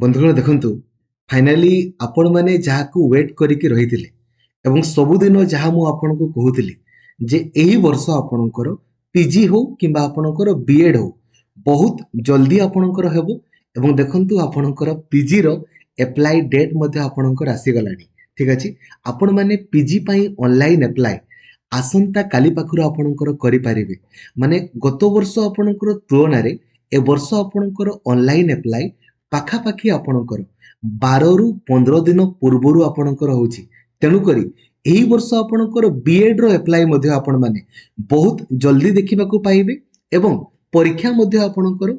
बंधुगण देखंतु फाइनाली आपण माने जाहाकू वेट करिके रहिथिले एवं सबुदिन जहाँ मु आपनको कहूथिली जे एही वर्ष आपणकर पीजी हो किंबा आपणकर बीएड हो बहुत जल्दी आपणकर हेबो एवं देखंतु आपणकर पीजी रो एप्लाई डेट मध्ये आपणकर आसी गलानी ठीक अछि आपण माने पीजी पई ऑनलाइन एप्लाई आसंता काली पाखुर आपणकर करि पारिबे माने गत वर्ष आपणकर तुलना रे ए वर्ष आपणकर ऑनलाइन एप्लाई पाखापाखि आपणकर 12 रु 15 दिन पूर्वरु आपणकर होउची तेणुकरी एही वर्ष आपणकर बीएड रो एप्लाई मध्ये आपण माने बहुत जल्दी देखिबाकू पाइबे एवं परीक्षा मध्ये आपणकर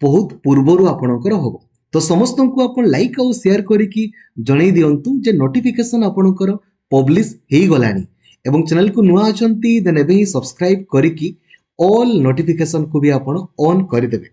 बहुत पूर्वरु आपणकर होबो तो समस्त को आपण लाइक और शेयर करिकी जणै दियंतु जे नोटिफिकेशन आपणकर पब्लिश हेई गलानी एवं चैनल को नुआ अछंती देन एबे ही सब्सक्राइब करिकी ऑल नोटिफिकेशन को भी आपण ऑन करि देबे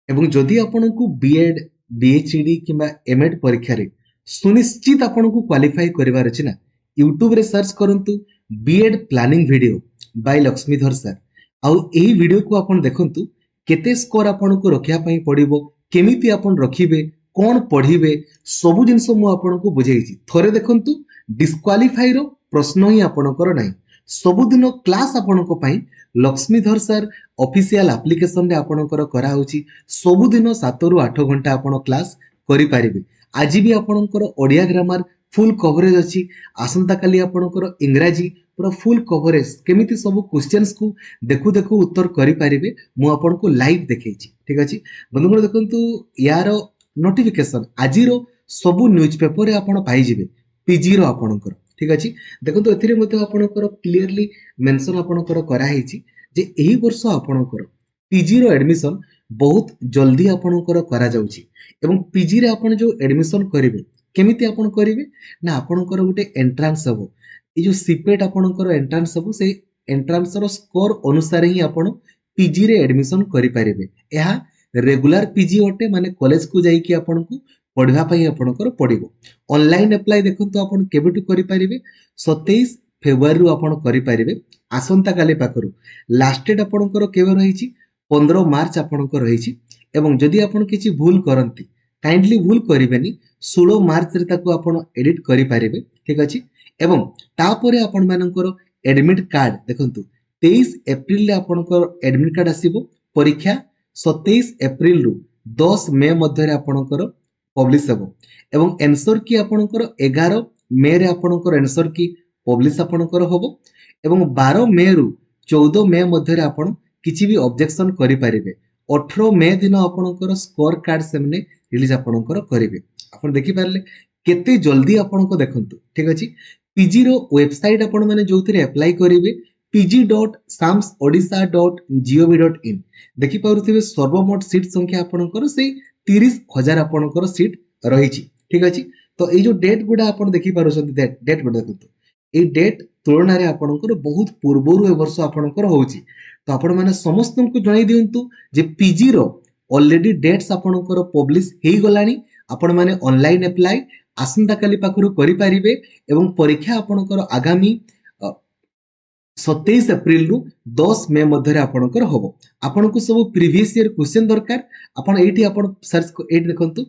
एवं जदि आपनको बीएड बीएचडी किंबा एमएड परीक्षा रे सुनिश्चित आपनको क्वालिफाई करिवार अछि ना यूट्यूब रे सर्च करंतु B Ed planning video by Laxmidhar sir आउ एही वीडियो को आपण देखंतु केते स्कोर आपनको रखिया पई पड़िबो केमिति आपण रखिबे कोन पढिबे सब जिंस मु आपनको बुझेइछि थरे देखंतु डिस्क्वालिफाई रो प्रश्न ही आपणकर नाही सबुदिन क्लास आपणको पई लक्ष्मीधर सर ऑफिशियल एप्लीकेशन रे आपणकर करा होछि सबुदिन 7 रु 8 घंटा आपण क्लास करि पारिबे आज भी आपणकर ओडिया ग्रामर फुल कवरेज अछि आसंता काली आपणकर इंग्रजी पूरा फुल कवरेज केमिति सब क्वेश्चंस को देखु देखु उत्तर करि पारिबे मु आपनको लाइव देखैछि ठीक अछि बंधुगण देखंतु यार नोटिफिकेशन आजिरो सब न्यूज पेपर रे आपण पाइ जिवे पीजी रो आपणकर ठीक अछि देखंतु एथिरे मध्ये आपणकर क्लियरली मेंशन आपणकर करा हेछि जे एही वर्ष आपणकर पीजी रो एडमिशन बहुत जल्दी आपणकर करा जाउछि एवं पीजी रे आपण जो एडमिशन करिवे केमिति आपण करिवे ना आपणकर गुटे एंट्रांस हबो ए जो सीपेट आपणकर एंट्रांस हबो से एंट्रांस रो स्कोर अनुसार ही आपण पीजी रे एडमिशन करि पारिबे एहा रेगुलर पीजी ओटे माने कॉलेज को जाई कि आपणको पढ़वा पई आपणकर पड़िबो ऑनलाइन अप्लाई देखंतु आपण केबेटु करि पारिबे 27 फेब्रुआरी रु आपण करि पारिबे आसंता काली पाखरु लास्ट डेट आपणकर केबे रहिछि 15 मार्च आपणकर रहिछि एवं जदि आपण किछि भूल करंती काइंडली भूल करिवेनी 16 मार्च रे ताको आपण एडिट करि पारिबे ठीक अछि एवं तापरे आपण मानकर एडमिट कार्ड देखंतु 23 एप्रिल रे आपणकर एडमिट कार्ड आसीबो परीक्षा 27 एप्रिल रु 10 मे मध्ये रे आपणकर पब्लिश हबो एवं आंसर की आपणकर 11 मे रे आपणकर आंसर की पब्लिश आपणकर हबो एवं 12 मे रु 14 मे मध्ये रे आपण किछि भी ऑब्जेक्शन करि पारिबे 18 मे दिन आपणकर स्कोर कार्ड सेमने रिलीज आपणकर करिवे आपण देखि पारले केते जल्दी आपणको देखंतु ठीक अछि पीजी रो वेबसाइट आपण माने जोथिरे अप्लाई करिवे pg.samsodisha.gov.in देखि पारुथिबे सर्वमोट सीट संख्या आपणकर से 30,000 आपणकर सीट रहिछि ठीक अछि तो ए जो डेट गुडा आपण देखि पारुछन्ति डेट गुडा देखंतु ए डेट तुलना रे आपणकर बहुत पूर्वरु ए वर्ष आपणकर होउछि तो आपण माने समस्त को जणाई दियंतु जे पीजी रो ऑलरेडी डेट्स आपणकर पब्लिश हेई गलानी आपण माने ऑनलाइन अप्लाई आसंता काली पाखरु करि पारिबे एवं परीक्षा आपणकर आगामी 27 एप्रिल रु 10 मे मध्ये आपणकर होबो आपनको सब प्रीवियस ईयर क्वेश्चन दरकार आपण एठी आपण सर्च एठी देखंतु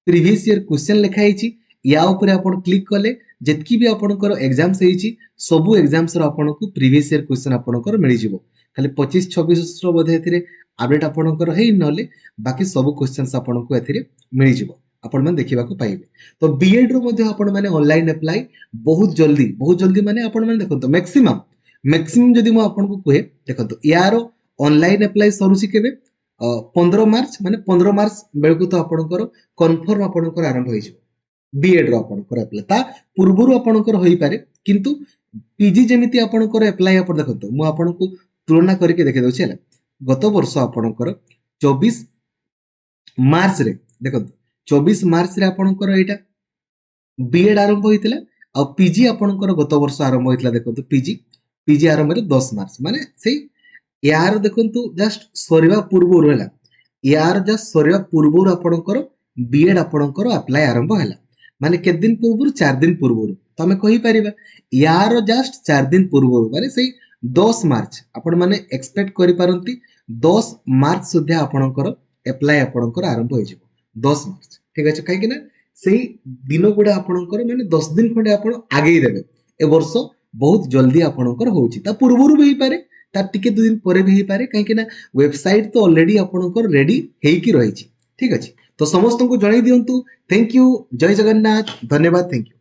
प्रीवियस ईयर क्वेश्चन लिखा हेछि या ऊपर आपण क्लिक कले जेतकी भी आपणकर एग्जाम्स हेछि सब एग्जाम्स रो आपनको प्रीवियस ईयर क्वेश्चन आपणकर मिलि जिवो खाली 25 26 रो बोधे एथिरे अपडेट आपणकर हेइ नले बाकी सब क्वेश्चंस आपनको एथिरे मिलि जिवो आपण मन देखिबा को पाइबे तो बीएड रो मध्ये आपण माने ऑनलाइन अप्लाई बहुत जल्दी माने आपण माने देखंतु मैक्सिमम जदि मु आपन को कहे देखंतु यारो ऑनलाइन अप्लाई सरुची केबे 15 मार्च माने 15 मार्च बेलकु तो आपनकर कन्फर्म आपनकर आरंभ होई जिवो बीएड रो आपनकर अप्लाई ता पूर्वरु आपनकर होई पारे किंतु पीजी जेमिति आपनकर अप्लाई आपन देखंतु मु आपन को तुलना करके देखे दउछि हला गत वर्ष आपनकर 24 मार्च रे देखंतु 24 मार्च रे आपनकर एटा बीएड आरंभ होइतिला आ पीजी आपनकर गत वर्ष आरंभ होइतिला देखंतु पीजी आरंभ रे 10 मार्च माने सेई यार देखंतु जस्ट सरीवा पूर्व रहला यार जस्ट सरीवा पूर्व आपनकर बीएड आपनकर अप्लाई आरंभ हला माने के दिन पूर्व 4 दिन पूर्व तो हमें कहि परिबा यार जस्ट 4 दिन पूर्व माने सेई 10 मार्च आपण माने एक्सपेक्ट करि पारंती 10 मार्च सुधा आपनकर अप्लाई आपनकर आरंभ होई जिवो 10 मार्च ठीक अच्छे कहीं से दिन गुड़ा आपणकर माने 10 दिन खंडे आप आगे देवे ए वर्ष बहुत जल्दी आपणकर होउची ता पूर्वरु भी पारे तार टिके 2 दिन परे भी पारे कहीं वेबसाइट तो ऑलरेडी आपणकर रेडी हेकी रही ठीक अच्छे तो समस्त को जणाई दियंतु थैंक यू जय जगन्नाथ धन्यवाद थैंक यू।